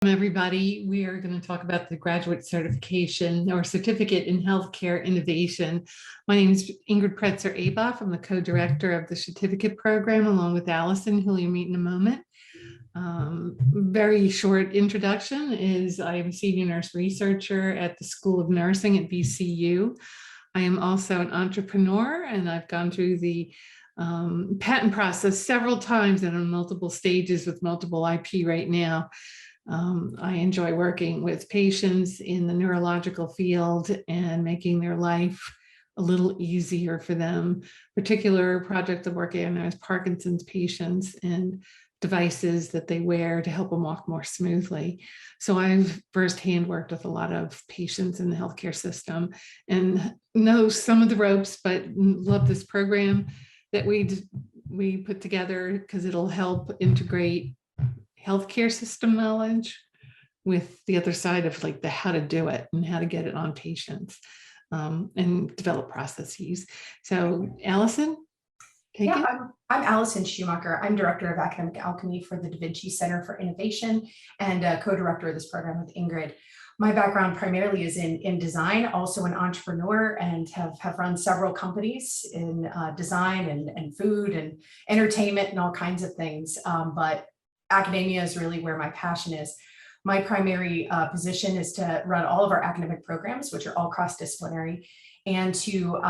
Everybody. We are going to talk about the graduate certification or certificate in healthcare innovation. My name is Ingrid Pretzer-Aboff. I'm the co-director of the certificate program, along with Allison, who you'll meet in a moment. Very short introduction is I am a senior nurse researcher at the School of Nursing at VCU. I am also an entrepreneur, and I've gone through the patent process several times and on multiple stages with multiple IP right now. I enjoy working with patients in the neurological field and making their life a little easier for them. Particular project I'm working on is Parkinson's patients and devices that they wear to help them walk more smoothly. So I've firsthand worked with a lot of patients in the healthcare system and know some of the ropes, but love this program that we put together because it'll help integrate healthcare system knowledge with the other side of like the how to do it and how to get it on patients and develop processes. So Allison, take it. I'm Allison Schumacher. I'm Director of Academic Alchemy for the Davinci Center for Innovation and co-director of this program with Ingrid. My background primarily is in design, also an entrepreneur, and have run several companies in design and food and entertainment and all kinds of things. But academia is really where my passion is. My primary position is to run all of our academic programs, which are all cross-disciplinary, and to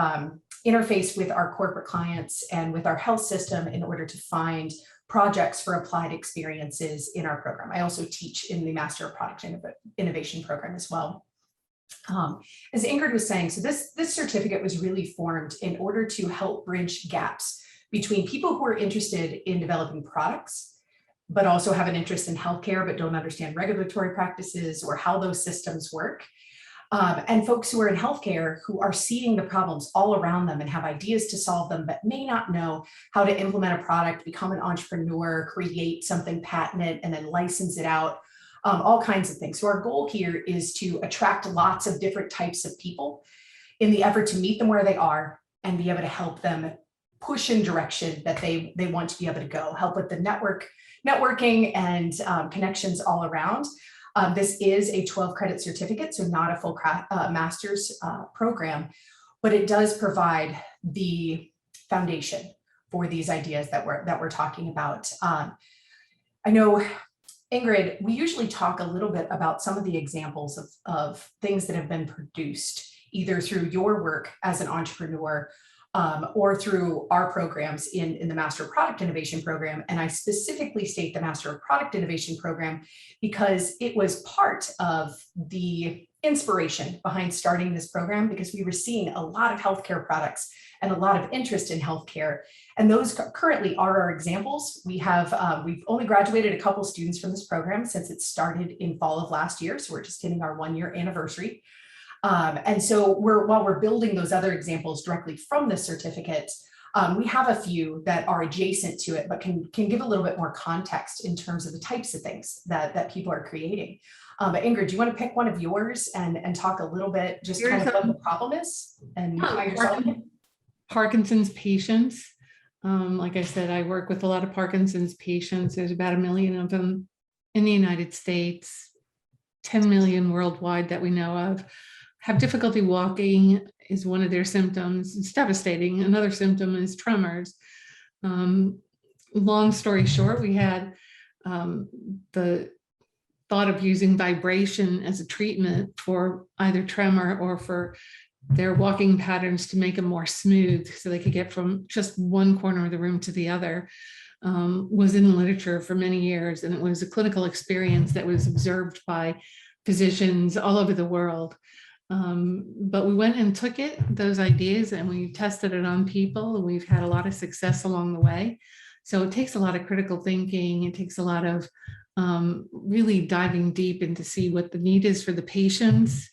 interface with our corporate clients and with our health system in order to find projects for applied experiences in our program. I also teach in the Master of Product Innovation program as well. As Ingrid was saying, so this certificate was really formed in order to help bridge gaps between people who are interested in developing products, but also have an interest in healthcare, but don't understand regulatory practices or how those systems work. And folks who are in healthcare who are seeing the problems all around them and have ideas to solve them, but may not know how to implement a product, become an entrepreneur, create something patented, and then license it out, all kinds of things. So our goal here is to attract lots of different types of people in the effort to meet them where they are and be able to help them push in direction that they want to be able to go, help with the networking and connections all around. This is a 12 credit certificate, so not a full master's program, but it does provide the foundation for these ideas that we're talking about. I know, Ingrid, we usually talk a little bit about some of the examples of things that have been produced, either through your work as an entrepreneur or through our programs in the Master of Product Innovation program. And I specifically state the Master of Product Innovation program because it was part of the inspiration behind starting this program, because we were seeing a lot of healthcare products and a lot of interest in healthcare. And those currently are our examples. We've only graduated a couple students from this program since it started in fall of last year. So we're just hitting our 1-year anniversary. And so while we're building those other examples directly from the certificate, we have a few that are adjacent to it, but can give a little bit more context in terms of the types of things that people are creating. But Ingrid, do you want to pick one of yours and talk a little bit just kind of what the problem is and how you're solving it? Parkinson's patients. Like I said, I work with a lot of Parkinson's patients. There's about 1 million of them in the United States, 10 million worldwide that we know of. Have difficulty walking is one of their symptoms. It's devastating. Another symptom is tremors. Long story short, we had the thought of using vibration as a treatment for either tremor or for their walking patterns to make them more smooth so they could get from just one corner of the room to the other. Was in the literature for many years, and it was a clinical experience that was observed by physicians all over the world. But we went and took those ideas, and we tested it on people, and we've had a lot of success along the way. So it takes a lot of critical thinking. It takes a lot of really diving deep into see what the need is for the patients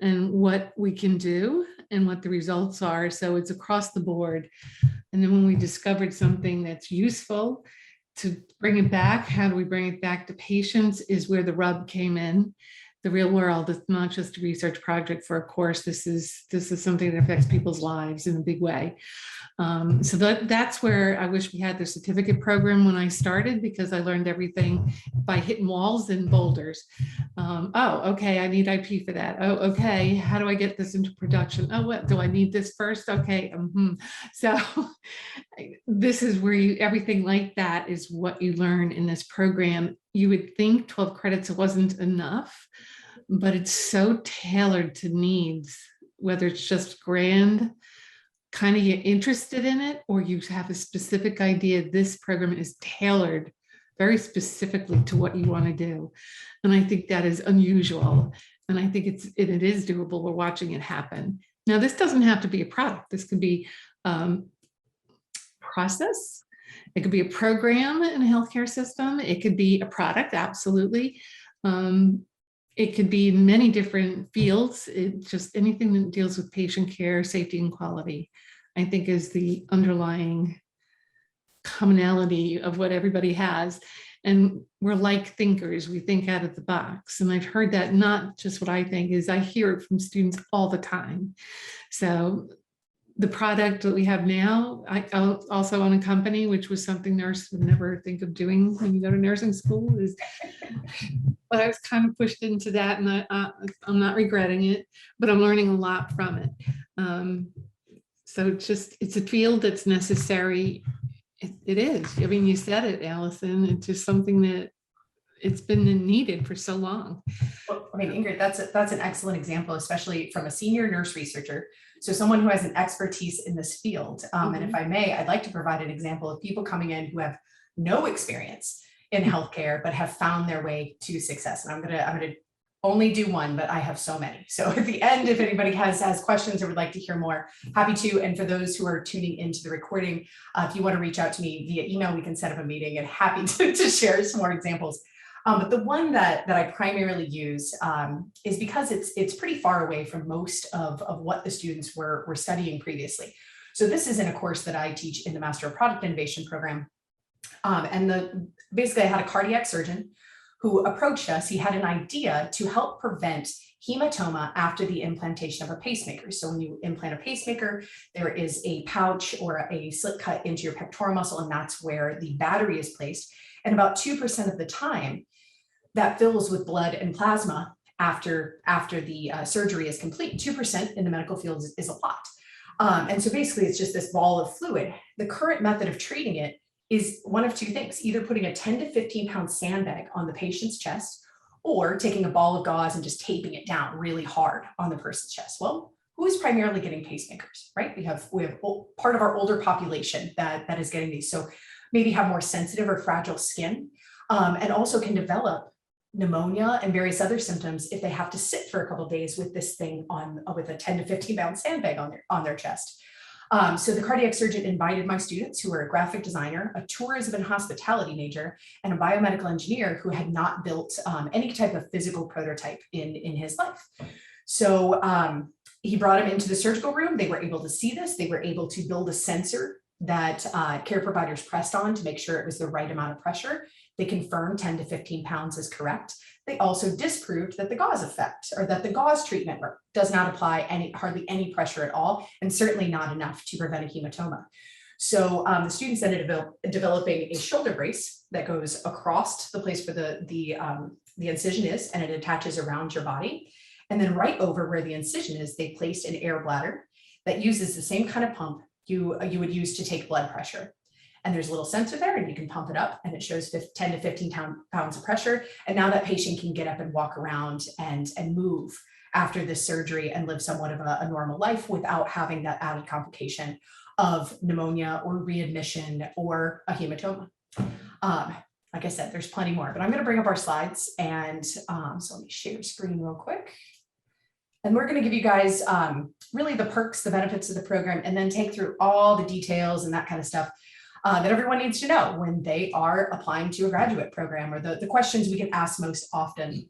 and what we can do and what the results are. So it's across the board. And then when we discovered something that's useful to bring it back, how do we bring it back to patients is where the rub came in. the real world. It's not just a research project for a course. This is something that affects people's lives in a big way. So that's where I wish we had the certificate program when I started, because I learned everything by hitting walls and boulders. Oh, okay, I need IP for that. Oh, okay, how do I get this into production? Oh, what do I need this first? Okay, so this is where everything like that is what you learn in this program. You would think 12 credits wasn't enough, but it's so tailored to needs, whether it's just grand, kind of you're interested in it, or you have a specific idea. This program is tailored very specifically to what you want to do. And I think that is unusual. And I think it is doable. We're watching it happen. Now, this doesn't have to be a product. This could be process. It could be a program in a healthcare system. It could be a product, absolutely. It could be in many different fields. Just anything that deals with patient care, safety, and quality, I think is the underlying commonality of what everybody has. And we're like thinkers. We think out of the box. And I've heard that, not just what I think, is I hear it from students all the time. So the product that we have now, I also own a company, which was something nurses would never think of doing when you go to nursing school, but I was kind of pushed into that, and I'm not regretting it, but I'm learning a lot from it. So it's a field that's necessary. It is. I mean, you said it, Allison. It's just something that it's been needed for so long. Well, I mean, Ingrid, that's an excellent example, especially from a senior nurse researcher. So someone who has an expertise in this field. And if I may, I'd like to provide an example of people coming in who have no experience in healthcare, but have found their way to success. And I'm gonna only do one, but I have so many. So at the end, if anybody has questions or would like to hear more, happy to. And for those who are tuning into the recording, if you want to reach out to me via email, we can set up a meeting, and happy to share some more examples. But the one that I primarily use is because it's pretty far away from most of what the students were studying previously. So this is in a course that I teach in the Master of Product Innovation program. Basically I had a cardiac surgeon who approached us. He had an idea to help prevent hematoma after the implantation of a pacemaker. So when you implant a pacemaker, there is a pouch or a slit cut into your pectoral muscle, and that's where the battery is placed. And about 2% of the time, that fills with blood and plasma after the surgery is complete. 2% in the medical field is a lot. And so basically it's just this ball of fluid. The current method of treating it is one of two things: either putting a 10 to 15 pound sandbag on the patient's chest, or taking a ball of gauze and just taping it down really hard on the person's chest. Well, who is primarily getting pacemakers, right? We have part of our older population that is getting these. So maybe have more sensitive or fragile skin, and also can develop pneumonia and various other symptoms if they have to sit for a couple of days with this thing with a 10 to 15 pound sandbag on their chest. So the cardiac surgeon invited my students, who were a graphic designer, a tourism and hospitality major, and a biomedical engineer who had not built any type of physical prototype in his life. So he brought him into the surgical room. They were able to see this. They were able to build a sensor that care providers pressed on to make sure it was the right amount of pressure. They confirmed 10 to 15 pounds is correct. They also disproved that the gauze effect, or that the gauze treatment does not apply hardly any pressure at all, and certainly not enough to prevent a hematoma. So the students ended up developing a shoulder brace that goes across the place where the incision is, and it attaches around your body. And then right over where the incision is, they placed an air bladder that uses the same kind of pump you would use to take blood pressure. And there's a little sensor there, and you can pump it up, and it shows 10 to 15 pounds of pressure. And now that patient can get up and walk around and move after this surgery and live somewhat of a normal life without having that added complication of pneumonia or readmission or a hematoma. Like I said, there's plenty more, but I'm going to bring up our slides. And so let me share screen real quick. And we're going to give you guys really the perks, the benefits of the program, and then take through all the details and that kind of stuff that everyone needs to know when they are applying to a graduate program, or the questions we get asked most often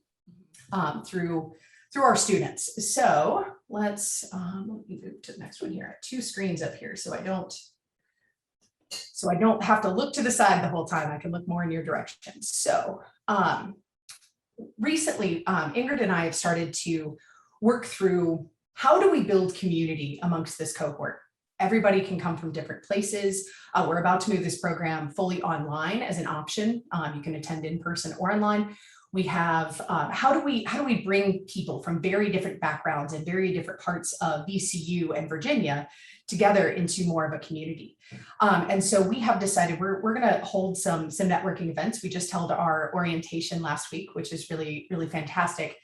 through our students. So let's let me move to the next one here. I have two screens up here, so I don't have to look to the side the whole time. I can look more in your direction. So recently, Ingrid and I have started to work through how do we build community amongst this cohort. Everybody can come from different places. We're about to move this program fully online as an option. You can attend in person or online. We have how do we bring people from very different backgrounds and very different parts of VCU and Virginia together into more of a community. And so we have decided we're going to hold some networking events. We just held our orientation last week, which is really, really fantastic,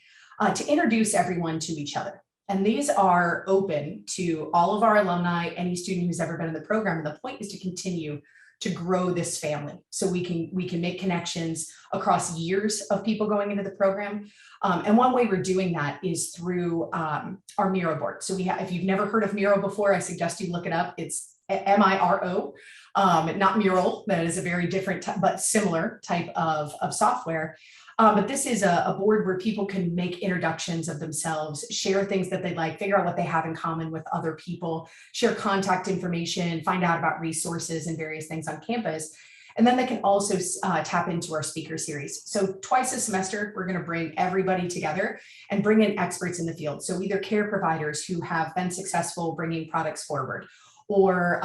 to introduce everyone to each other. And these are open to all of our alumni, any student who's ever been in the program. And the point is to continue to grow this family so we can make connections across years of people going into the program. And one way we're doing that is through our Miro board. So if you've never heard of Miro before, I suggest you look it up. It's MIRO, not Mural. That is a very different but similar type of software. But this is a board where people can make introductions of themselves, share things that they like, figure out what they have in common with other people, share contact information, find out about resources and various things on campus. And then they can also tap into our speaker series. So twice a semester, we're going to bring everybody together and bring in experts in the field. So either care providers who have been successful bringing products forward, or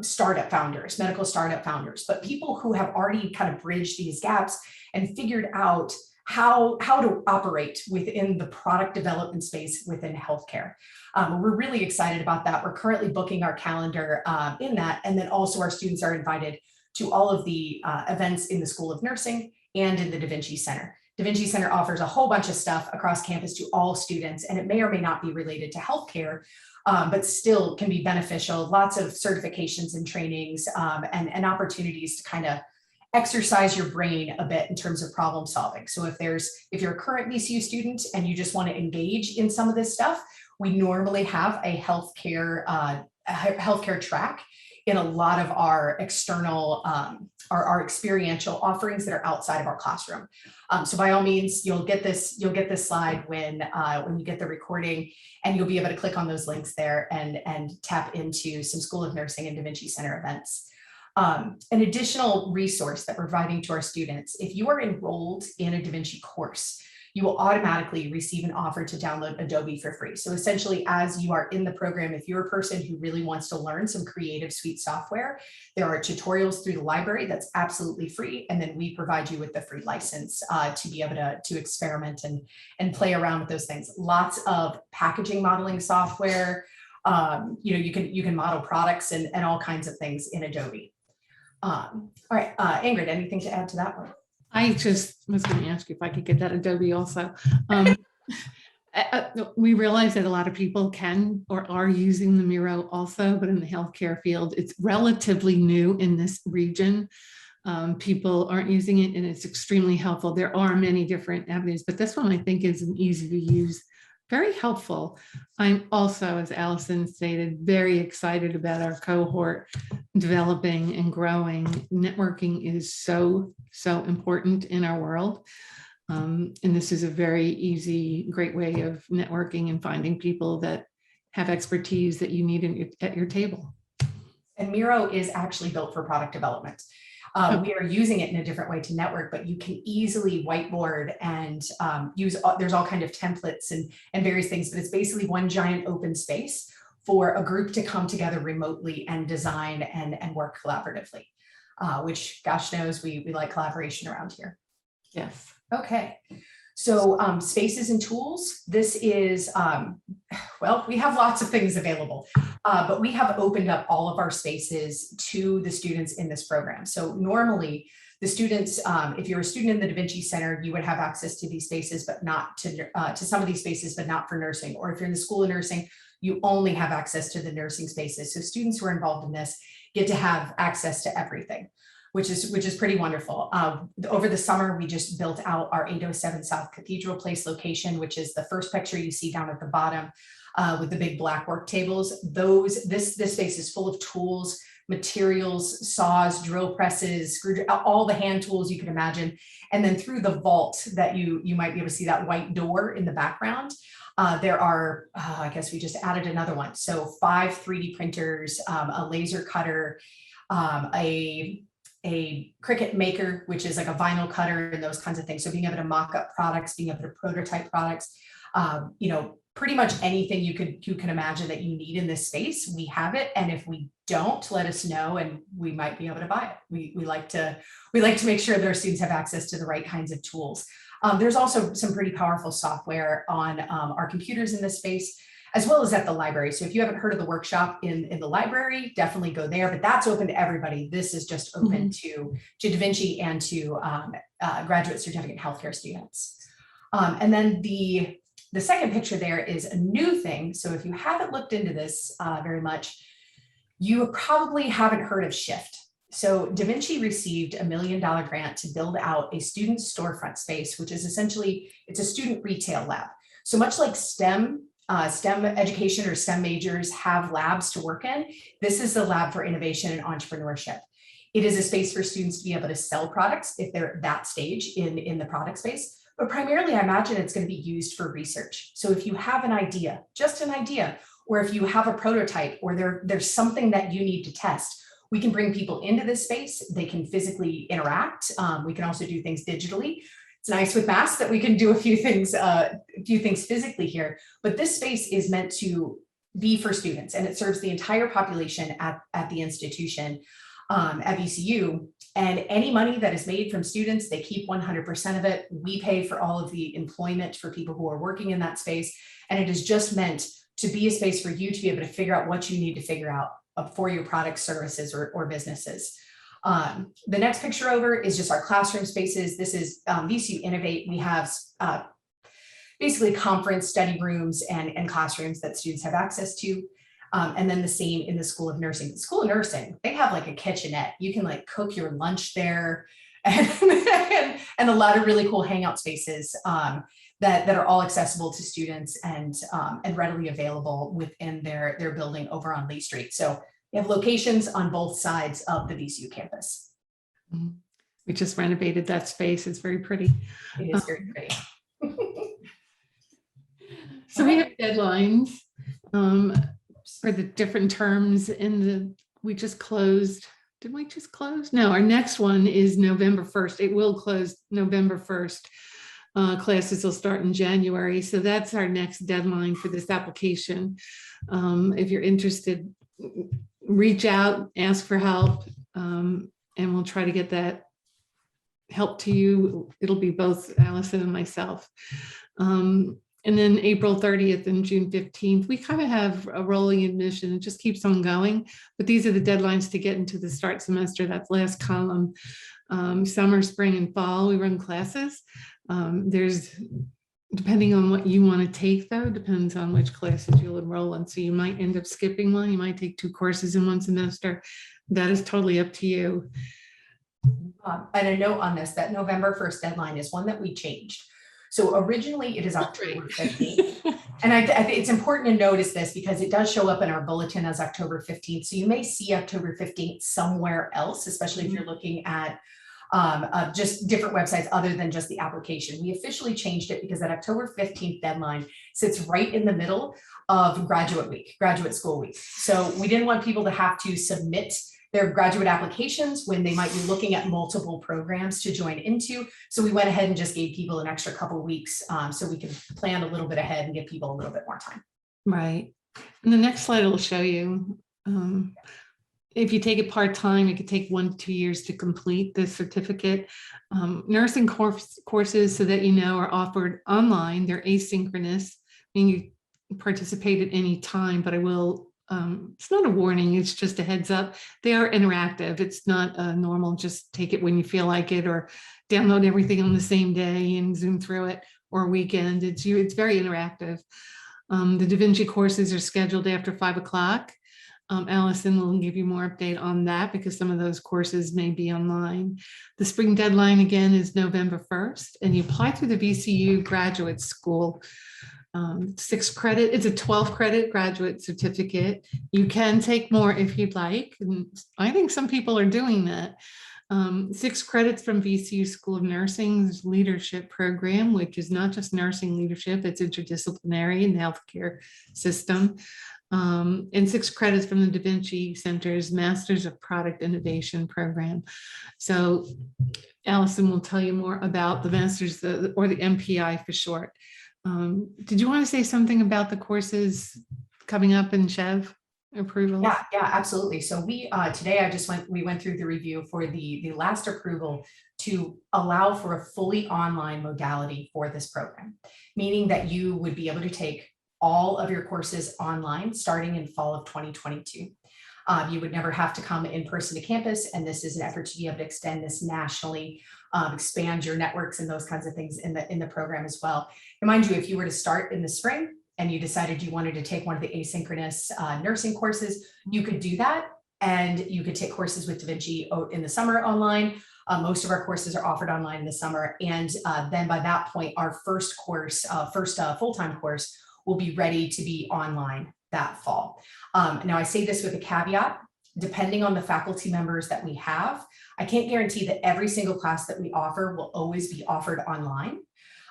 startup founders, medical startup founders, but people who have already kind of bridged these gaps and figured out how to operate within the product development space within healthcare. We're really excited about that. We're currently booking our calendar in that, and then also our students are invited to all of the events in the School of Nursing and in the Davinci Center. Davinci Center offers a whole bunch of stuff across campus to all students, and it may or may not be related to healthcare, but still can be beneficial. Lots of certifications and trainings and opportunities to kind of exercise your brain a bit in terms of problem solving. So if you're a current VCU student and you just want to engage in some of this stuff, we normally have a healthcare track in a lot of our external, our experiential offerings that are outside of our classroom. So by all means, you'll get this slide when you get the recording, and you'll be able to click on those links there and tap into some School of Nursing and Davinci Center events. An additional resource that we're providing to our students: if you are enrolled in a Davinci course, you will automatically receive an offer to download Adobe for free. So essentially, as you are in the program, if you're a person who really wants to learn some Creative Suite software, there are tutorials through the library that's absolutely free. And then we provide you with the free license to be able to experiment and play around with those things. Lots of packaging modeling software. You can model products and all kinds of things in Adobe. All right, Ingrid, anything to add to that one? I just was going to ask you if I could get that Adobe also. We realize that a lot of people can or are using the Miro also, but in the healthcare field, it's relatively new in this region. People aren't using it, and it's extremely helpful. There are many different avenues, but this one I think is an easy to use, very helpful. I'm also, as Allison stated, very excited about our cohort developing and growing. Networking is so important in our world. And this is a very easy, great way of networking and finding people that have expertise that you need at your table. And Miro is actually built for product development. We are using it in a different way to network, but you can easily whiteboard and there's all kind of templates and various things, but it's basically one giant open space for a group to come together remotely and design and work collaboratively, which gosh knows we like collaboration around here. Yes. Okay. So spaces and tools, this is, well, we have lots of things available, but we have opened up all of our spaces to the students in this program. So normally the students, if you're a student in the Davinci Center, you would have access to these spaces, but not to some of these spaces, but not for nursing. Or if you're in the School of Nursing, you only have access to the nursing spaces. So students who are involved in this get to have access to everything, which is pretty wonderful. Over the summer, we just built out our 807 South Cathedral Place location, which is the first picture you see down at the bottom with the big black work tables. This space is full of tools, materials, saws, drill presses, all the hand tools you can imagine. And then through the vault that you might be able to see that white door in the background, there are, I guess we just added another one. So 5 3D printers, a laser cutter, a a Cricut maker, which is like a vinyl cutter and those kinds of things. So being able to mock up products, being able to prototype products, pretty much anything you can imagine that you need in this space, we have it. And if we don't, let us know and we might be able to buy it. We like to make sure that our students have access to the right kinds of tools. There's also some pretty powerful software on our computers in this space, as well as at the library. So if you haven't heard of the workshop in the library, definitely go there, but that's open to everybody. This is just open to Davinci and to graduate certificate healthcare students. And then the second picture there is a new thing. So if you haven't looked into this very much, you probably haven't heard of Shift. So Davinci received $1 million grant to build out a student storefront space, which is essentially, it's a student retail lab. So much like STEM education or STEM majors have labs to work in, this is the lab for innovation and entrepreneurship. It is a space for students to be able to sell products if they're at that stage in the product space. But primarily, I imagine it's going to be used for research. So if you have an idea, just an idea, or if you have a prototype or there's something that you need to test, we can bring people into this space. They can physically interact. We can also do things digitally. It's nice with masks that we can do a few things physically here, but this space is meant to be for students and it serves the entire population at the institution at VCU. And any money that is made from students, they keep 100% of it. We pay for all of the employment for people who are working in that space. And it is just meant to be a space for you to be able to figure out what you need to figure out for your products, services, or businesses. The next picture over is just our classroom spaces. This is VCU Innovate. We have basically conference study rooms and classrooms that students have access to. And then the same in the School of Nursing. The School of Nursing, they have like a kitchenette. You can like cook your lunch there and a lot of really cool hangout spaces that are all accessible to students and readily available within their building over on Lee Street. So we have locations on both sides of the VCU campus. We just renovated that space. It's very pretty. It is very pretty. So we have deadlines for the different terms we just closed. Did we just close? No, our next one is November 1st. It will close November 1st. Classes will start in January. So that's our next deadline for this application. If you're interested, reach out, ask for help, and we'll try to get that help to you. It'll be both Allison and myself. And then April 30th and June 15th, we kind of have a rolling admission. It just keeps on going. But these are the deadlines to get into the start semester. That's last column. Summer, spring, and fall, we run classes. There's, depending on what you want to take, though, depends on which classes you'll enroll in. So you might end up skipping one. You might take 2 courses in one semester. That is totally up to you. And a note on this, that November 1st deadline is one that we changed. So originally it is October 15th. And I think it's important to notice this because it does show up in our bulletin as October 15th. So you may see October 15th somewhere else, especially if you're looking at just different websites other than just the application. We officially changed it because that October 15th deadline sits right in the middle of graduate school week. So we didn't want people to have to submit their graduate applications when they might be looking at multiple programs to join into. So we went ahead and just gave people an extra couple of weeks so we can plan a little bit ahead and give people a little bit more time. Right. And the next slide will show you, if you take it part-time, it could take 1 to 2 years to complete the certificate. Nursing courses, so that you know, are offered online. They're asynchronous, meaning you participate at any time, but I will it's not a warning, it's just a heads up. They are interactive. It's not normal, just take it when you feel like it, or download everything on the same day and zoom through it, or weekend. It's very interactive. The Davinci courses are scheduled after 5 o'clock. Allison will give you more update on that because some of those courses may be online. The spring deadline again is November 1st, and you apply through the VCU graduate school. 6 credit, it's a 12 credit graduate certificate. You can take more if you'd like. And I think some people are doing that. 6 credits from VCU School of Nursing's leadership program, which is not just nursing leadership, it's interdisciplinary in the healthcare system. and 6 credits from the Davinci Center's Masters of Product Innovation program. So Allison will tell you more about the Masters or the MPI for short. Did you want to say something about the courses coming up in Chev approvals? Yeah, absolutely. So we today we went through the review for the last approval to allow for a fully online modality for this program, meaning that you would be able to take all of your courses online starting in fall of 2022. You would never have to come in person to campus, and this is an effort to be able to extend this nationally, expand your networks and those kinds of things in the program as well. Remind you, if you were to start in the spring and you decided you wanted to take one of the asynchronous nursing courses, you could do that, and you could take courses with Davinci in the summer online. Most of our courses are offered online in the summer, and then by that point, our first full-time course will be ready to be online that fall. Now, I say this with a caveat. Depending on the faculty members that we have, I can't guarantee that every single class that we offer will always be offered online,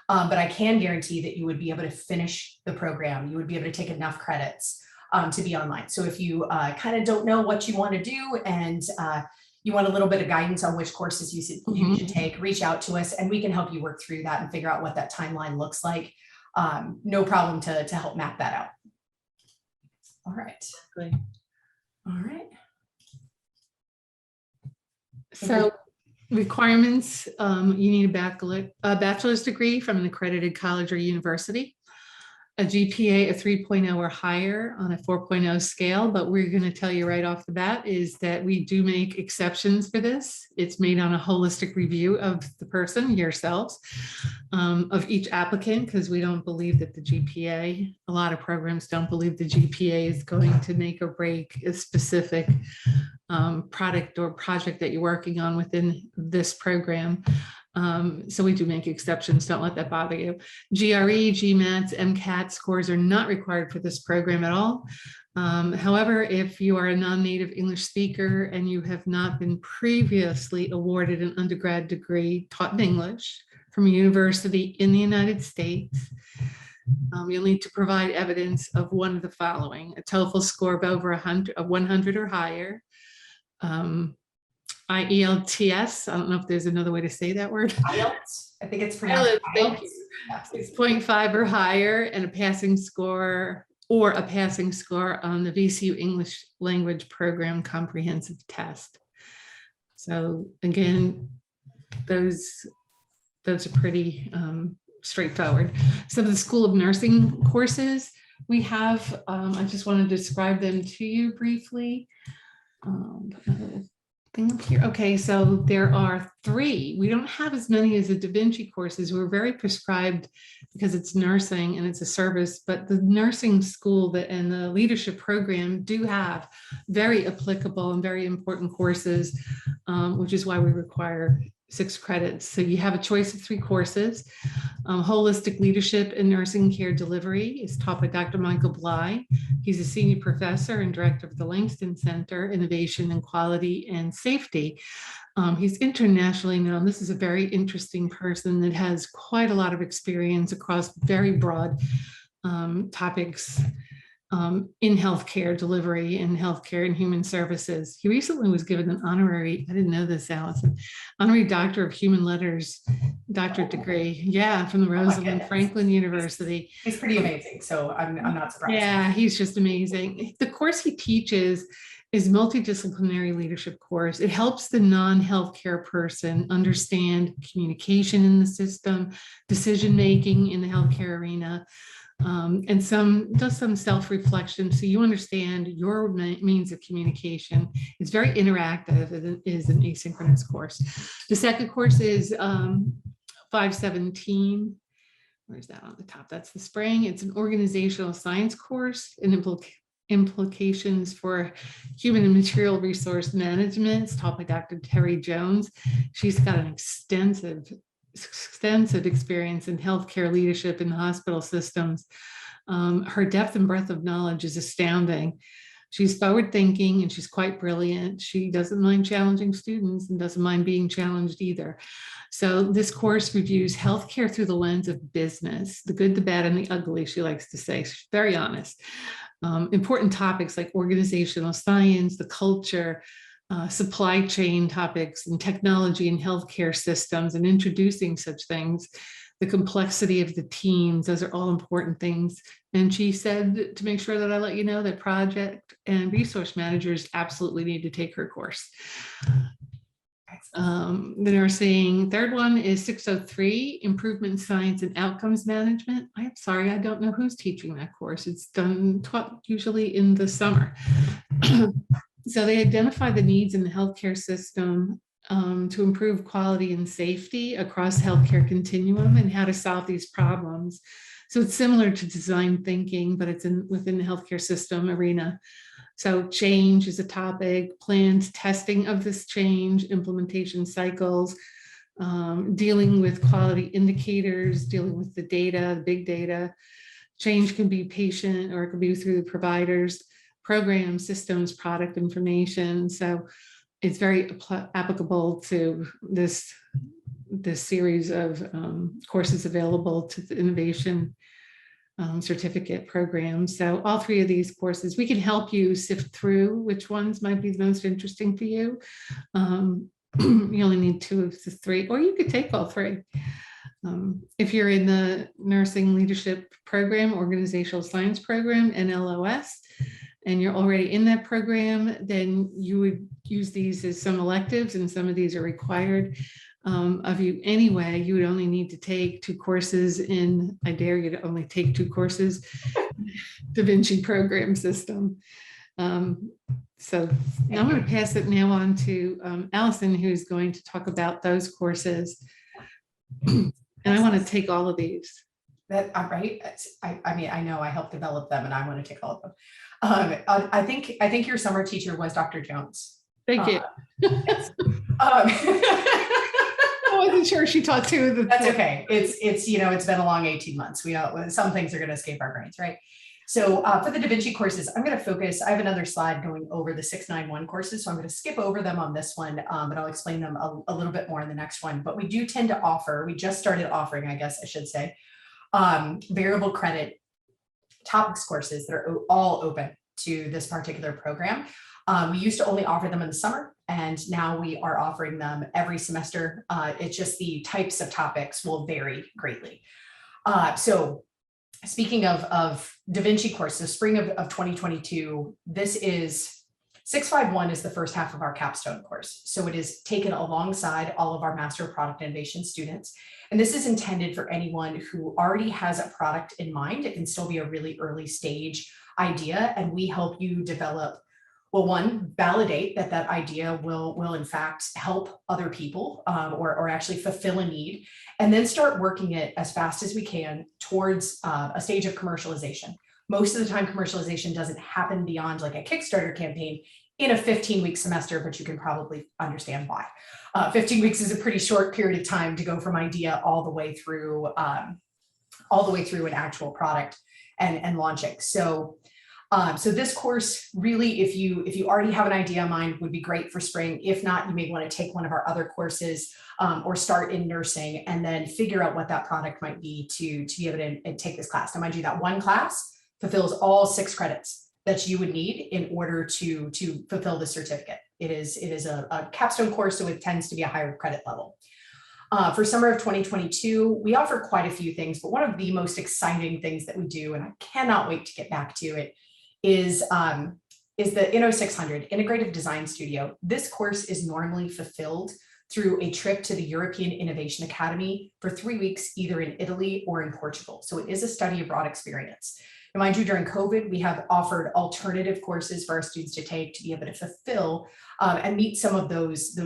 but I can guarantee that you would be able to finish the program. You would be able to take enough credits to be online. So if you kind of don't know what you want to do, and you want a little bit of guidance on which courses you should take, reach out to us and we can help you work through that and figure out what that timeline looks like. No problem to help map that out. All right. Good. All right. So requirements, you need a bachelor's degree from an accredited college or university, a GPA of 3.0 or higher on a 4.0 scale, but we're going to tell you right off the bat is that we do make exceptions for this. It's made on a holistic review of the person, yourselves, of each applicant, because we don't believe that the GPA, a lot of programs don't believe the GPA is going to make or break a specific product or project that you're working on within this program. So we do make exceptions. Don't let that bother you. GRE, GMATs, MCAT scores are not required for this program at all. However, if you are a non-native English speaker and you have not been previously awarded an undergrad degree taught in English from a university in the United States, you'll need to provide evidence of one of the following: a TOEFL score of over 100 or higher, IELTS, I don't know if there's another way to say that word. IELTS, I think it's pronounced IELTS. Thank you. 6.5 or higher, and a passing score on the VCU English Language Program Comprehensive Test. So again, those are pretty straightforward. Some of the School of Nursing courses we have, I just want to describe them to you briefly. Thing up here. Okay, so there are 3. We don't have as many as the Davinci courses. We're very prescribed because it's nursing and it's a service, but the nursing school and the leadership program do have very applicable and very important courses, which is why we require 6 credits. So you have a choice of 3 courses. Holistic Leadership in Nursing Care Delivery is taught by Dr. Michael Bly. He's a senior professor and director of the Langston Center, Innovation and Quality and Safety. He's internationally known. This is a very interesting person that has quite a lot of experience across very broad topics in healthcare delivery and healthcare and human services. He recently was given an honorary, I didn't know this, Allison, honorary Doctor of Human Letters doctorate degree. Yeah, from the Rosalind Franklin University. He's pretty amazing, so I'm not surprised. Yeah, he's just amazing. The course he teaches is multidisciplinary leadership course. It helps the non-healthcare person understand communication in the system, decision-making in the healthcare arena, and does some self-reflection so you understand your means of communication. It's very interactive. It is an asynchronous course. The second course is 517. Where's that on the top? That's the spring. It's an organizational science course and implications for human and material resource management. It's taught by Dr. Terry Jones. She's got an extensive experience in healthcare leadership in hospital systems. Her depth and breadth of knowledge is astounding. She's forward thinking and she's quite brilliant. She doesn't mind challenging students and doesn't mind being challenged either. So this course reviews healthcare through the lens of business, the good, the bad, and the ugly, she likes to say. She's very honest. Important topics like organizational science, the culture, supply chain topics, and technology and healthcare systems, and introducing such things, the complexity of the teams. Those are all important things. And she said to make sure that I let you know that project and resource managers absolutely need to take her course. The nursing third one is 603, Improvement Science and Outcomes Management. I'm sorry, I don't know who's teaching that course. It's taught usually in the summer. So they identify the needs in the healthcare system to improve quality and safety across healthcare continuum and how to solve these problems. So it's similar to design thinking, but it's within the healthcare system arena. So change is a topic, plans, testing of this change, implementation cycles, dealing with quality indicators, dealing with the data, the big data. Change can be patient or it can be through the providers, programs, systems, product information. So it's very applicable to this series of courses available to the innovation certificate program. So all three of these courses, we can help you sift through which ones might be the most interesting for you. You only need 2 of the 3, or you could take all 3. If you're in the nursing leadership program, organizational science program, NLOS, and you're already in that program, then you would use these as some electives, and some of these are required of you anyway. You would only need to take 2 courses in, I dare you to only take 2 courses, Davinci program system. So now I'm going to pass it now on to Allison, who's going to talk about those courses. And I want to take all of these. I'm right. I mean, I know I helped develop them and I want to take all of them. I think your summer teacher was Dr. Jones. Thank you. I wasn't sure she taught 2 of the. That's okay. It's you know, it's been a long 18 months. We all, some things are going to escape our brains, right? So for the Davinci courses, I'm going to focus. I have another slide going over the 691 courses, so I'm going to skip over them on this one, but I'll explain them a little bit more in the next one. But we do tend to offer. We just started offering, I guess I should say, variable credit topics courses that are all open to this particular program. We used to only offer them in the summer, and now we are offering them every semester. It's just the types of topics will vary greatly. So speaking of Davinci courses, spring of 2022, this is 651 is the first half of our capstone course. So it is taken alongside all of our Master of Product Innovation students. And this is intended for anyone who already has a product in mind. It can still be a really early stage idea, and we help you develop, well, one, validate that that idea will in fact help other people or actually fulfill a need, and then start working it as fast as we can towards a stage of commercialization. Most of the time, commercialization doesn't happen beyond like a Kickstarter campaign in a 15-week semester, but you can probably understand why. 15 weeks is a pretty short period of time to go from idea all the way through an actual product and launching. So this course really, if you already have an idea in mind, would be great for spring. If not, you may want to take one of our other courses or start in nursing and then figure out what that product might be to be able to take this class. Now, mind you, that one class fulfills all 6 credits that you would need in order to fulfill the certificate. It is a capstone course, so it tends to be a higher credit level. For summer of 2022, we offer quite a few things, but one of the most exciting things that we do, and I cannot wait to get back to it, is the Inno600 Integrative Design Studio. This course is normally fulfilled through a trip to the European Innovation Academy for 3 weeks, either in Italy or in Portugal. So it is a study abroad experience. And mind you, during COVID, we have offered alternative courses for our students to take to be able to fulfill and meet some of those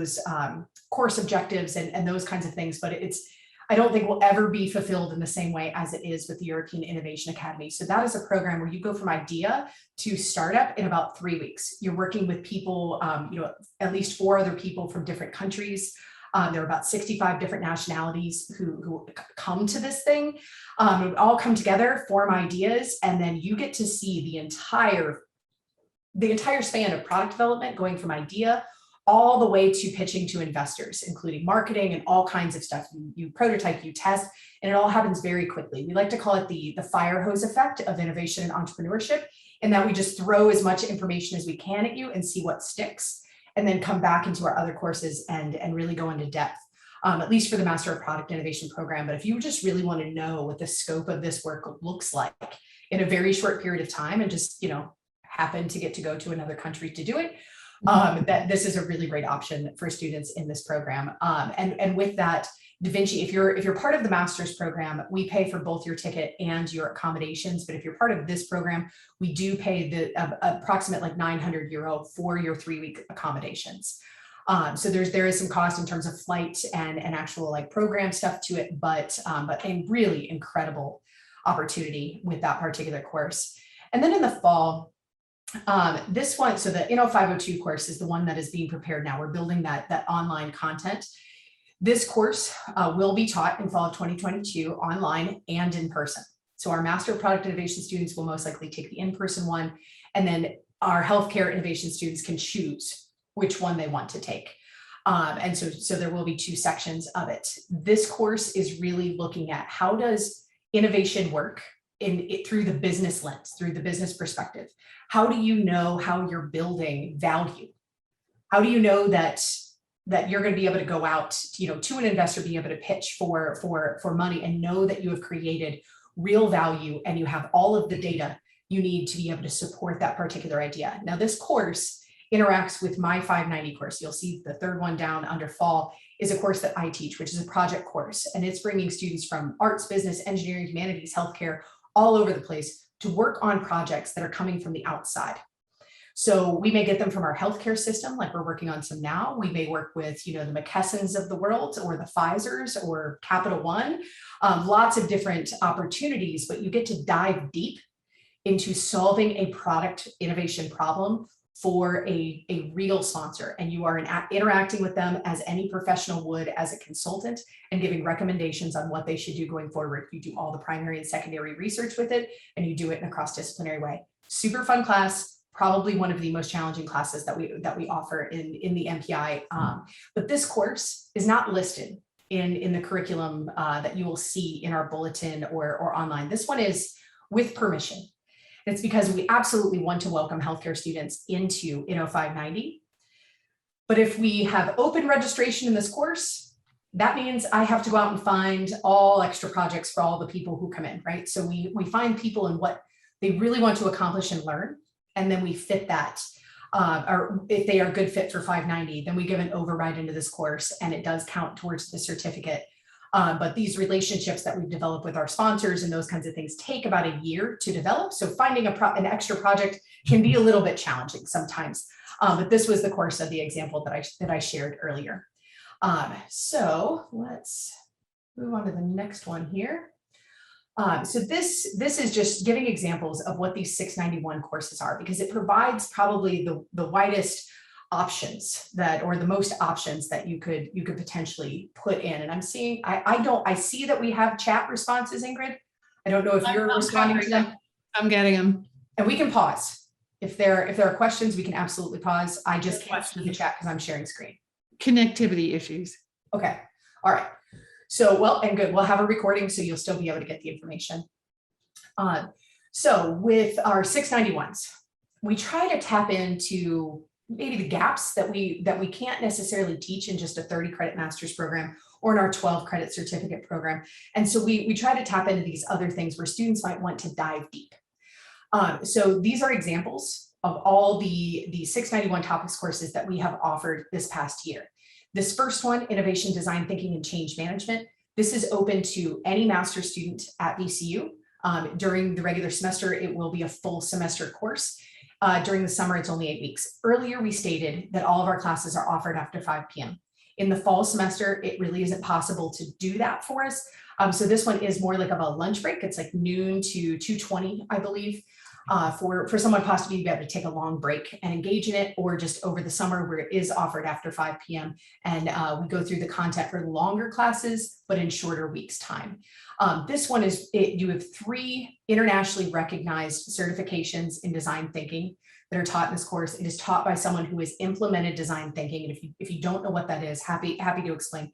course objectives and those kinds of things. But I don't think will ever be fulfilled in the same way as it is with the European Innovation Academy. So that is a program where you go from idea to startup in about 3 weeks. You're working with people, at least 4 other people from different countries. There are about 65 different nationalities who come to this thing. All come together, form ideas, and then you get to see the entire the entire span of product development, going from idea all the way to pitching to investors, including marketing and all kinds of stuff. You prototype, you test, and it all happens very quickly. We like to call it the fire hose effect of innovation and entrepreneurship, in that we just throw as much information as we can at you and see what sticks, and then come back into our other courses and really go into depth, at least for the Master of Product Innovation program. But if you just really want to know what the scope of this work looks like in a very short period of time, and just, happen to get to go to another country to do it, that this is a really great option for students in this program. And with that, Davinci, if you're part of the master's program, we pay for both your ticket and your accommodations. But if you're part of this program, we do pay the approximate like €900 for your 3-week accommodations. So there is some cost in terms of flight and actual like program stuff to it, but a really incredible opportunity with that particular course. And then in the fall, this one, so the NO502 course is the one that is being prepared now. We're building that online content. This course will be taught in fall of 2022 online and in person. So our Master of Product Innovation students will most likely take the in-person one, and then our healthcare innovation students can choose which one they want to take. And so there will be 2 sections of it. This course is really looking at how does innovation work through the business lens, through the business perspective. How do you know how you're building value? How do you know that you're going to be able to go out, to an investor, be able to pitch for money and know that you have created real value and you have all of the data you need to be able to support that particular idea. Now, this course interacts with my 590 course. You'll see the third one down under fall is a course that I teach, which is a project course. And it's bringing students from arts, business, engineering, humanities, healthcare, all over the place to work on projects that are coming from the outside. So we may get them from our healthcare system, like we're working on some now. We may work with, the McKessons of the world, or the Pfizers, or Capital One, lots of different opportunities, but you get to dive deep into solving a product innovation problem for a real sponsor. And you are interacting with them as any professional would as a consultant, and giving recommendations on what they should do going forward. You do all the primary and secondary research with it, and you do it in a cross-disciplinary way. Super fun class. Probably one of the most challenging classes that we offer in the MPI. But this course is not listed in the curriculum that you will see in our bulletin or online. This one is with permission. It's because we absolutely want to welcome healthcare students into NO590. But if we have open registration in this course, that means I have to go out and find all extra projects for all the people who come in, right? So we find people in what they really want to accomplish and learn. And then we fit that, or if they are a good fit for 590, then we give an override into this course, and it does count towards the certificate. But these relationships that we've developed with our sponsors and those kinds of things take about a year to develop. So finding an extra project can be a little bit challenging sometimes. But this was the course of the example that I shared earlier. So let's move on to the next one here. So this is just giving examples of what these 691 courses are, because it provides probably the widest options or the most options that you could potentially put in. And I'm seeing, I see that we have chat responses, Ingrid. I don't know if you're responding to them. I'm getting them. And we can pause. If there are questions, we can absolutely pause. I just can't see the chat because I'm sharing screen. Connectivity issues. Okay. All right. So, well, and good, we'll have a recording, so you'll still be able to get the information. So with our 691s, we try to tap into maybe the gaps that we can't necessarily teach in just a 30 credit master's program or in our 12 credit certificate program. And so we try to tap into these other things where students might want to dive deep. So these are examples of all the 691 topics courses that we have offered this past year. This first one, Innovation, Design Thinking, and Change Management. This is open to any master's student at VCU. During the regular semester, it will be a full semester course. During the summer, it's only 8 weeks. Earlier, we stated that all of our classes are offered after 5 p.m. In the fall semester, it really isn't possible to do that for us. So this one is more like of a lunch break. It's like noon to 2:20, I believe. For someone possibly to be able to take a long break and engage in it, or just over the summer where it is offered after 5 p.m. And we go through the content for longer classes, but in shorter weeks time. This one is, you have 3 internationally recognized certifications in design thinking. that are taught in this course. It is taught by someone who has implemented design thinking. And if you don't know what that is, happy to explain.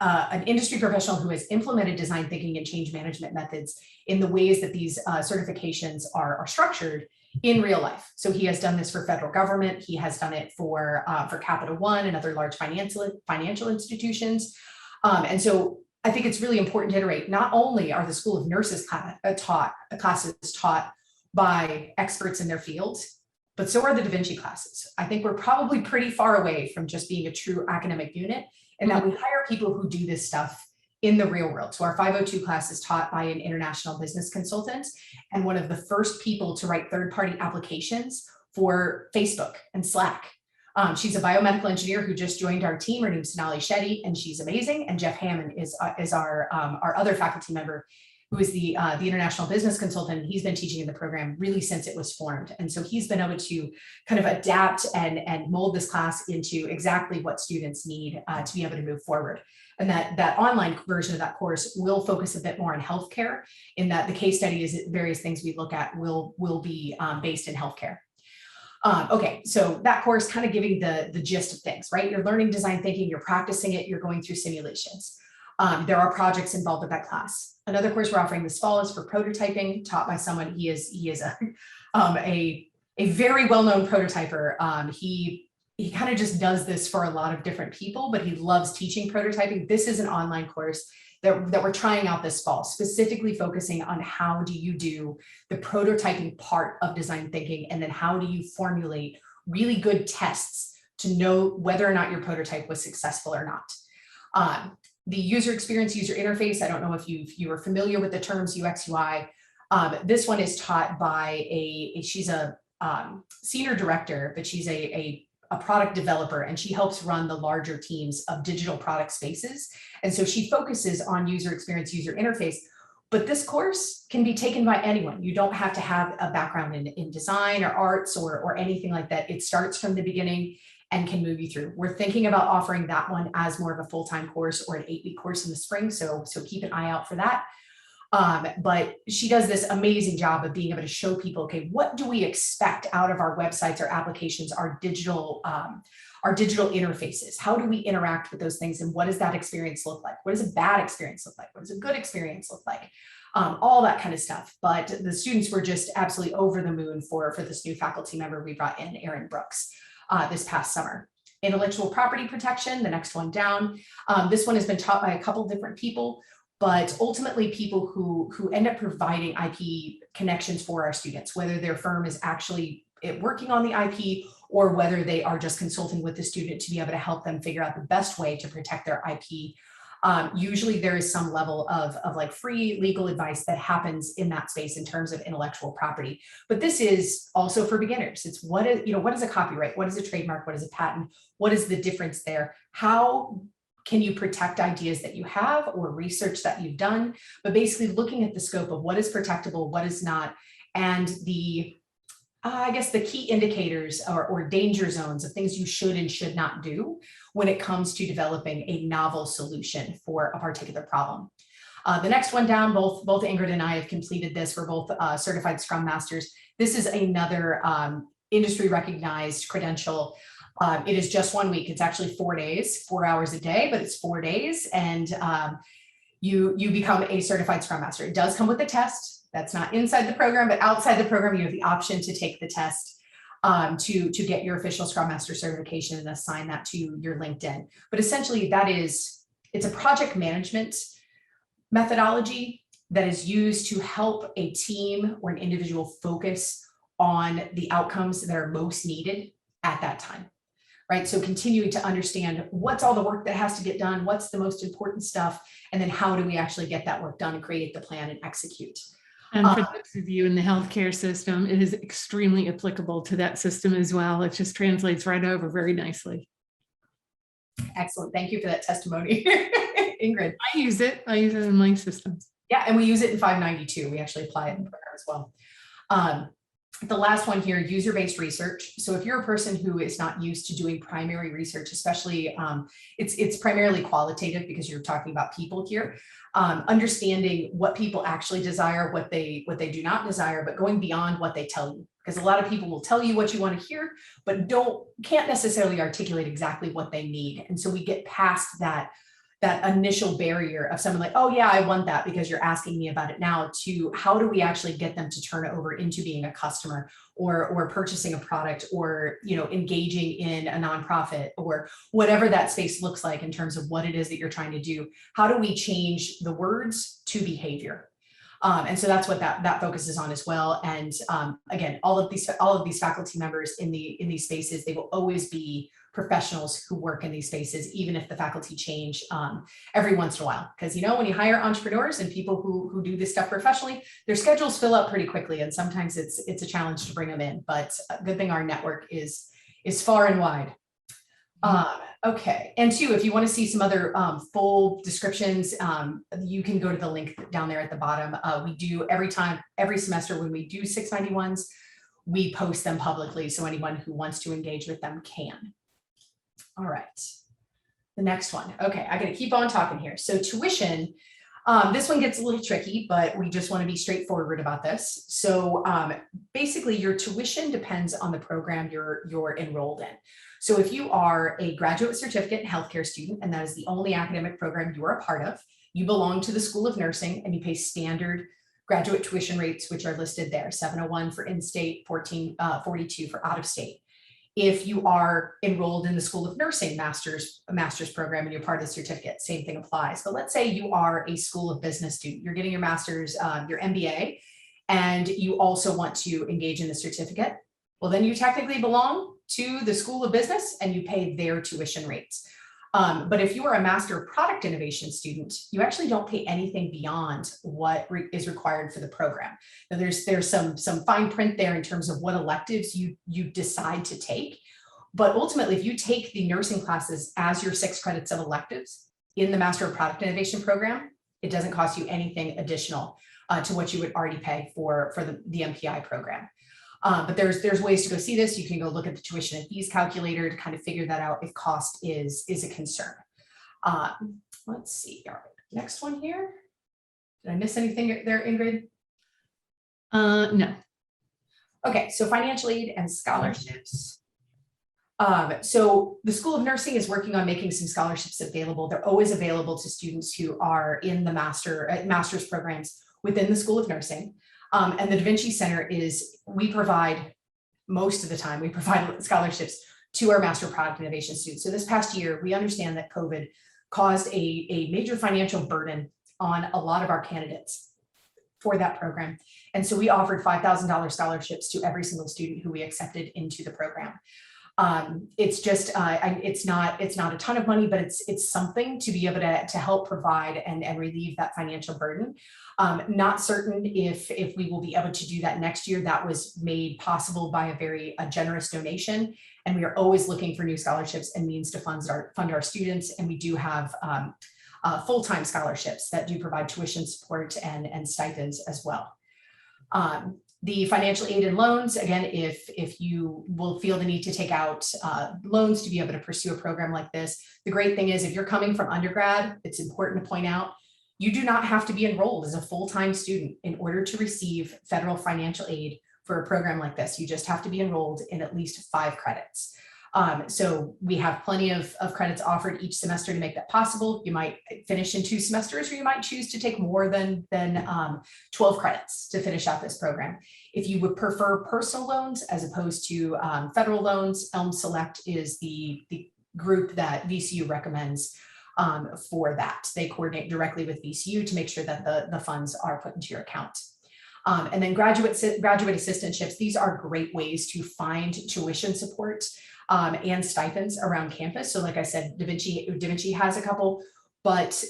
An industry professional who has implemented design thinking and change management methods in the ways that these certifications are structured in real life. So he has done this for federal government. He has done it for Capital One and other large financial institutions. And so I think it's really important to iterate, not only are the School of Nurses classes taught by experts in their fields, but so are the Da Vinci classes. I think we're probably pretty far away from just being a true academic unit, and that we hire people who do this stuff in the real world. So our 502 class is taught by an international business consultant and one of the first people to write third-party applications for Facebook and Slack. She's a biomedical engineer who just joined our team. Her name's Sonali Shetty, and she's amazing. And Jeff Hammond is our other faculty member, who is the international business consultant. He's been teaching in the program really since it was formed. And so he's been able to kind of adapt and mold this class into exactly what students need to be able to move forward. And that online version of that course will focus a bit more on healthcare, in that the case study is various things we look at will be based in healthcare. Okay, so that course kind of giving the gist of things, right? You're learning design thinking, you're practicing it, you're going through simulations. There are projects involved with that class. Another course we're offering this fall is for prototyping, taught by someone. He is a very well-known prototyper. He kind of just does this for a lot of different people, but he loves teaching prototyping. This is an online course that we're trying out this fall, specifically focusing on how do you do the prototyping part of design thinking, and then how do you formulate really good tests to know whether or not your prototype was successful or not. The user experience, user interface, I don't know if you are familiar with the terms UX, UI. This one is taught by she's a senior director, but she's a product developer, and she helps run the larger teams of digital product spaces. And so she focuses on user experience, user interface, but this course can be taken by anyone. You don't have to have a background in design or arts or anything like that. It starts from the beginning and can move you through. We're thinking about offering that one as more of a full-time course or an 8-week course in the spring. So keep an eye out for that. But she does this amazing job of being able to show people, okay, what do we expect out of our websites, our applications, our digital interfaces? How do we interact with those things? And what does that experience look like? What does a bad experience look like? What does a good experience look like? All that kind of stuff. But the students were just absolutely over the moon for this new faculty member we brought in, Erin Brooks, this past summer. Intellectual property protection, the next one down. This one has been taught by a couple different people, but ultimately people who end up providing IP connections for our students, whether their firm is actually working on the IP or whether they are just consulting with the student to be able to help them figure out the best way to protect their IP. Usually there is some level of like free legal advice that happens in that space in terms of intellectual property. But this is also for beginners. It's what is a copyright? What is a trademark? What is a patent? What is the difference there? How can you protect ideas that you have or research that you've done? But basically looking at the scope of what is protectable, what is not, and I guess the key indicators or danger zones of things you should and should not do when it comes to developing a novel solution for a particular problem. The next one down, both Ingrid and I have completed this. We're both certified Scrum Masters. This is another industry recognized credential. It is just 1 week. It's actually 4 days, 4 hours a day, but it's 4 days, and you become a certified Scrum Master. It does come with a test. That's not inside the program, but outside the program, you have the option to take the test to get your official Scrum Master certification and assign that to your LinkedIn. But essentially it's a project management methodology that is used to help a team or an individual focus on the outcomes that are most needed at that time. Right, so continuing to understand what's all the work that has to get done, what's the most important stuff, and then how do we actually get that work done and create the plan and execute. And for those of you in the healthcare system, it is extremely applicable to that system as well. It just translates right over very nicely. Excellent. Thank you for that testimony, Ingrid. I use it in my systems. Yeah, and we use it in 592. We actually apply it in the program as well. The last one here, user-based research. So if you're a person who is not used to doing primary research, especially it's primarily qualitative because you're talking about people here, understanding what people actually desire, what they do not desire, but going beyond what they tell you. Because a lot of people will tell you what you want to hear, but can't necessarily articulate exactly what they need. And so we get past that initial barrier of someone like, oh yeah, I want that because you're asking me about it now, to how do we actually get them to turn it over into being a customer or purchasing a product, or engaging in a nonprofit, or whatever that space looks like in terms of what it is that you're trying to do. How do we change the words to behavior? And so that's what that focuses on as well. And again, all of these faculty members in these spaces, they will always be professionals who work in these spaces, even if the faculty change every once in a while. Because when you hire entrepreneurs and people who do this stuff professionally, their schedules fill up pretty quickly, and sometimes it's a challenge to bring them in. But a good thing our network is far and wide. Okay, and two, if you want to see some other full descriptions, you can go to the link down there at the bottom. We do every semester when we do 691s, we post them publicly, so anyone who wants to engage with them can. All right, the next one. Okay, I got to keep on talking here. So tuition, this one gets a little tricky, but we just want to be straightforward about this. So basically your tuition depends on the program you're enrolled in. So if you are a graduate certificate healthcare student, and that is the only academic program you are a part of, you belong to the School of Nursing and you pay standard graduate tuition rates, which are listed there, $701 for in-state, $1442 for out-of-state. If you are enrolled in the School of Nursing master's program and you're part of the certificate, same thing applies. But let's say you are a School of Business student, you're getting your master's, your MBA, and you also want to engage in the certificate, well, then you technically belong to the School of Business and you pay their tuition rates. But if you are a Master of Product Innovation student, you actually don't pay anything beyond what is required for the program. Now there's some fine print there in terms of what electives you decide to take. But ultimately, if you take the nursing classes as your 6 credits of electives in the Master of Product Innovation program, it doesn't cost you anything additional to what you would already pay for the MPI program. But there's ways to go see this. You can go look at the tuition and fees calculator to kind of figure that out if cost is a concern. Let's see. All right, next one here. Did I miss anything there, Ingrid? No. Okay, so financial aid and scholarships. So the School of Nursing is working on making some scholarships available. They're always available to students who are in the master's programs within the School of Nursing. And the Davinci Center we provide, most of the time, we provide scholarships to our Master of Product Innovation students. So this past year, we understand that COVID caused a major financial burden on a lot of our candidates for that program. And so we offered $5,000 scholarships to every single student who we accepted into the program. It's just, it's not a ton of money, but it's something to be able to help provide and relieve that financial burden. Not certain if we will be able to do that next year. That was made possible by a very generous donation. And we are always looking for new scholarships and means to fund our students. And we do have full-time scholarships that do provide tuition support and stipends as well. The financial aid and loans, again, if you will feel the need to take out loans to be able to pursue a program like this, the great thing is if you're coming from undergrad, it's important to point out, you do not have to be enrolled as a full-time student in order to receive federal financial aid for a program like this. You just have to be enrolled in at least 5 credits. So we have plenty of credits offered each semester to make that possible. You might finish in 2 semesters, or you might choose to take more than 12 credits to finish out this program. If you would prefer personal loans as opposed to federal loans, Elm Select is the group that VCU recommends for that. They coordinate directly with VCU to make sure that the funds are put into your account. And then graduate assistantships, these are great ways to find tuition support and stipends around campus. So like I said, Davinci has a couple, but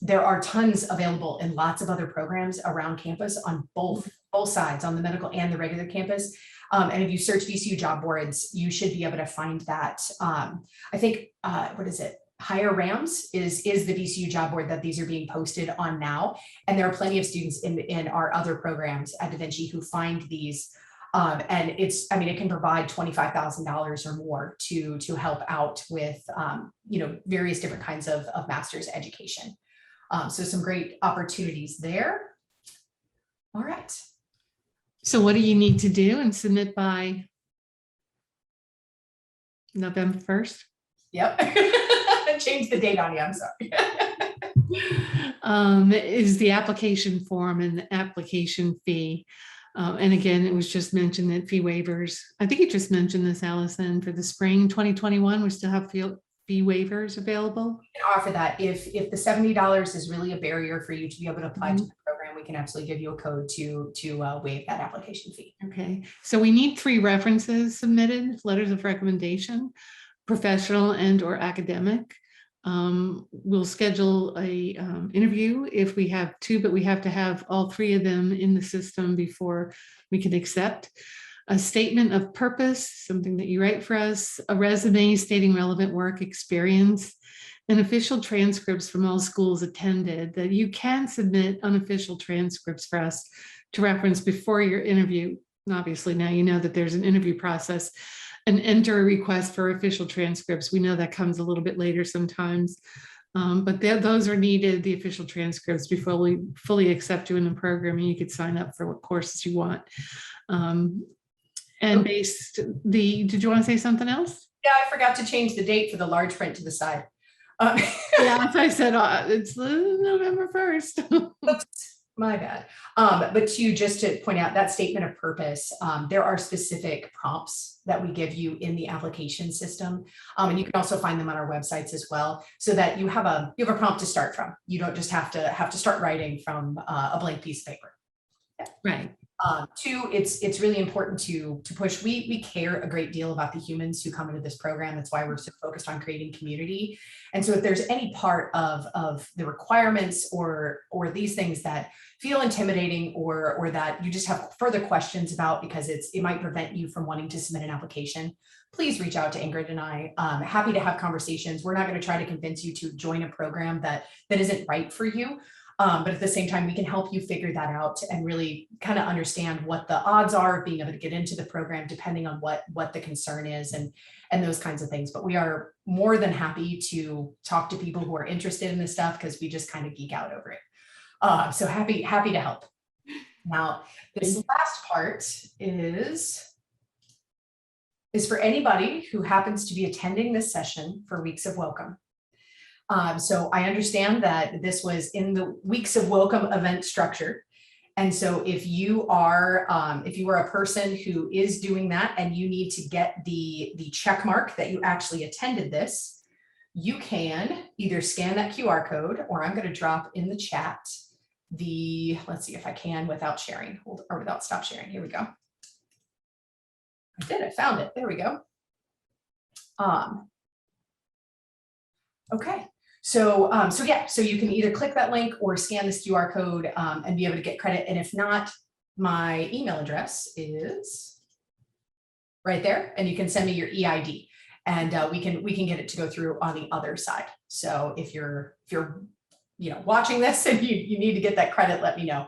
there are tons available in lots of other programs around campus on both sides, on the medical and the regular campus. And if you search VCU job boards, you should be able to find that. I think, what is it? Higher Rams is the VCU job board that these are being posted on now. And there are plenty of students in our other programs at Davinci who find these And it can provide $25,000 or more to help out with, various different kinds of master's education. So some great opportunities there. All right. So what do you need to do and submit by November 1st? Yep. Change the date on you, I'm sorry. Is the application form and the application fee. And again, it was just mentioned that fee waivers, I think you just mentioned this, Allison, for the spring 2021, we still have fee waivers available. We can offer that. If the $70 is really a barrier for you to be able to apply to the program, we can absolutely give you a code to waive that application fee. Okay, so we need 3 references submitted, letters of recommendation, professional and or academic. We'll schedule a interview if we have 2, but we have to have all 3 of them in the system before we can accept. A statement of purpose, something that you write for us, a resume stating relevant work experience, and official transcripts from all schools attended. That you can submit unofficial transcripts for us to reference before your interview. And obviously now you know that there's an interview process, and enter a request for official transcripts. We know that comes a little bit later sometimes, but those are needed, the official transcripts, before we fully accept you in the program, and you could sign up for what courses you want. And did you want to say something else? Yeah, I forgot to change the date for the large print to the side. Yeah, as I said, it's November 1st. Oops. My bad. But just to point out that statement of purpose, there are specific prompts that we give you in the application system. And you can also find them on our websites as well, so that you have a prompt to start from. You don't just have to start writing from a blank piece of paper. Yeah. Right. 2, it's really important to push. We care a great deal about the humans who come into this program. That's why we're so focused on creating community. And so if there's any part of the requirements or these things that feel intimidating or that you just have further questions about because it might prevent you from wanting to submit an application, please reach out to Ingrid and I. Happy to have conversations. We're not going to try to convince you to join a program that isn't right for you. But at the same time, we can help you figure that out and really kind of understand what the odds are of being able to get into the program, depending on what the concern is and those kinds of things. But we are more than happy to talk to people who are interested in this stuff, because we just kind of geek out over it. So happy to help. Now, this last part is for anybody who happens to be attending this session for Weeks of Welcome. So I understand that this was in the Weeks of Welcome event structure. And so if you are a person who is doing that and you need to get the check mark that you actually attended this, you can either scan that QR code, or I'm going to drop in the chat let's see if I can without sharing or without stop sharing. Here we go. I found it. There we go. Okay. So you can either click that link or scan this QR code and be able to get credit. And if not, my email address is right there, and you can send me your EID, and we can get it to go through on the other side. So if you're watching this and you need to get that credit, let me know.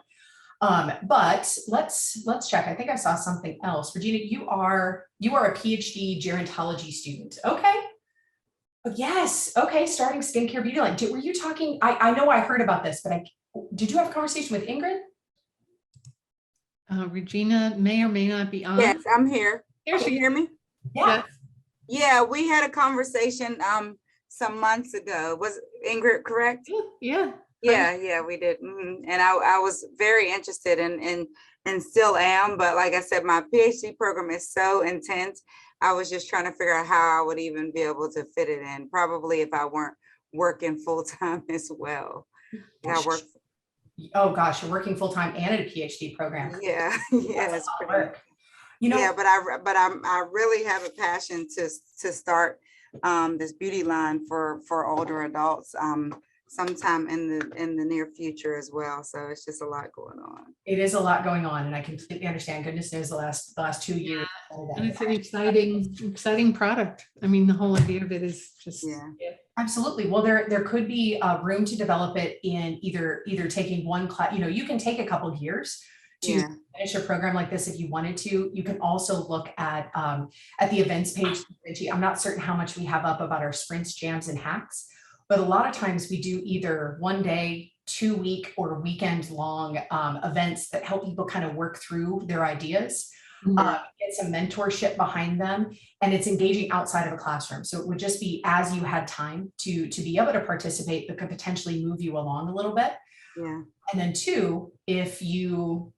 But let's check. I think I saw something else. Regina, you are a PhD gerontology student. Okay. Yes. Okay. Starting skincare beauty line. Were you talking? I know I heard about this, but did you have a conversation with Ingrid? Regina may or may not be on. Yes, I'm here. Can you hear me? Yeah. Yeah, we had a conversation some months ago. Was Ingrid correct? Yeah. Yeah, we did. And I was very interested in and still am, but like I said, my PhD program is so intense. I was just trying to figure out how I would even be able to fit it in, probably if I weren't working full time as well. I work. Oh gosh, you're working full time and at a PhD program. Yeah, it's pretty work. Yeah, but I really have a passion to start this beauty line for older adults sometime in the near future as well. So it's just a lot going on. It is a lot going on, and I completely understand. Goodness knows the last 2 years. And it's an exciting product. I mean, the whole idea of it is just Absolutely. Well, there could be room to develop it in either taking one class. You can take a couple of years to Yeah. finish a program like this if you wanted to. You can also look at the events page. I'm not certain how much we have up about our sprints, jams, and hacks, but a lot of times we do either 1 day, 2 week, or weekend long events that help people kind of work through their ideas. Get some mentorship behind them, and it's engaging outside of a classroom. So it would just be as you had time to be able to participate, but could potentially move you along a little bit. Yeah. And then 2, if you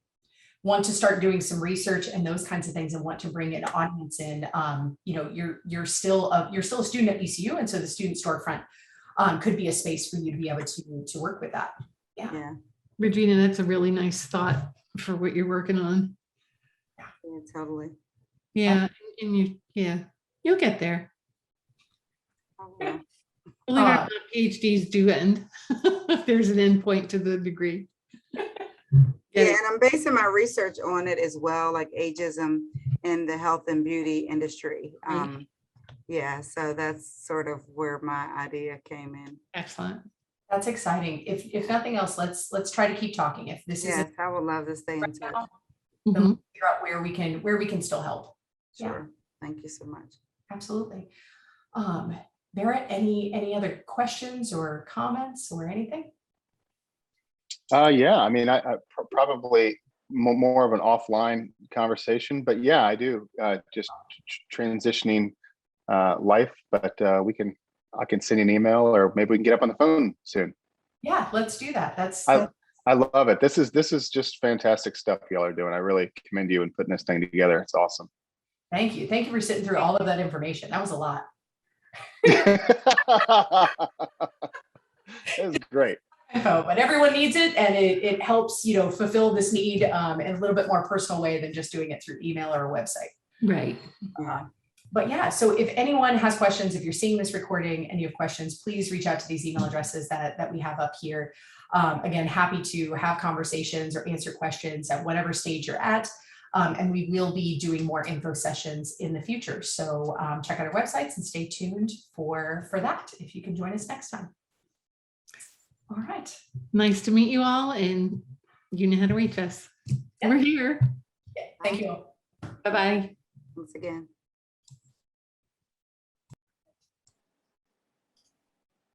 want to start doing some research and those kinds of things and want to bring an audience in, you're still a student at VCU, and so the student storefront could be a space for you to be able to work with that. Yeah. Regina, that's a really nice thought for what you're working on. Yeah, totally. Yeah, and you'll get there. Oh, well. Believe it or not, PhDs do end. There's an end point to the degree. Yeah, and I'm basing my research on it as well, like ageism in the health and beauty industry. Yeah, so that's sort of where my idea came in. Excellent. That's exciting. If nothing else, let's try to keep talking. If this Yes, is I would love to stay in touch. then we'll figure out where we can still help. Sure. Thank you so much. Absolutely. Barrett, any other questions or comments or anything? Yeah, I mean, I probably more of an offline conversation, but yeah, I do just transitioning life, but I can send you an email, or maybe we can get up on the phone soon. Yeah, let's do that. I love it. This is just fantastic stuff y'all are doing. I really commend you in putting this thing together. It's awesome. Thank you. Thank you for sitting through all of that information. That was a lot. It was great. But everyone needs it, and it helps, fulfill this need in a little bit more personal way than just doing it through email or a website. Right. But yeah, so if anyone has questions, if you're seeing this recording and you have questions, please reach out to these email addresses that we have up here. Again, happy to have conversations or answer questions at whatever stage you're at. And we will be doing more info sessions in the future. So check out our websites and stay tuned for that if you can join us next time. All right. Nice to meet you all, and you know how to reach us. Yeah. We're here. Yeah, thank you all. Bye-bye. Once again.